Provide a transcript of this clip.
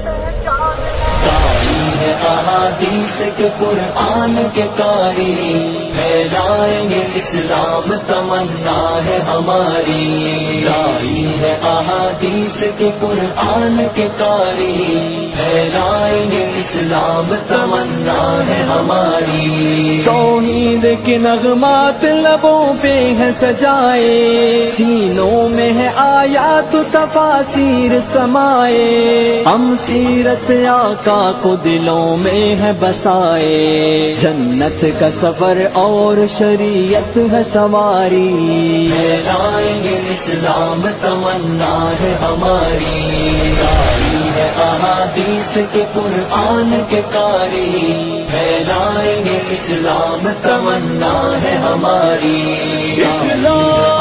پہچان ہے، داعی ہے احادیث کے قرآن کے قاری، پھیلائیں گے اسلام تمنا ہے ہماری، داعی ہے احادیث کے قرآن کے قاری، پھیلائیں گے اسلام تمنا ہے ہماری، توحید کے نغمات لبوں پہ ہے سجائے، سینوں میں ہے آیات تفاسیر سمائے، ہم سیرت آقا کو دلوں میں ہے بسائے، جنت کا سفر اور شریعت ہے سواری، پھیلائیں گے اسلام تمنا ہے ہماری، داعی ہے احادیث کے قرآن کے قاری، پھیلائیں گے اسلام تمنا ہے ہماری، اسلام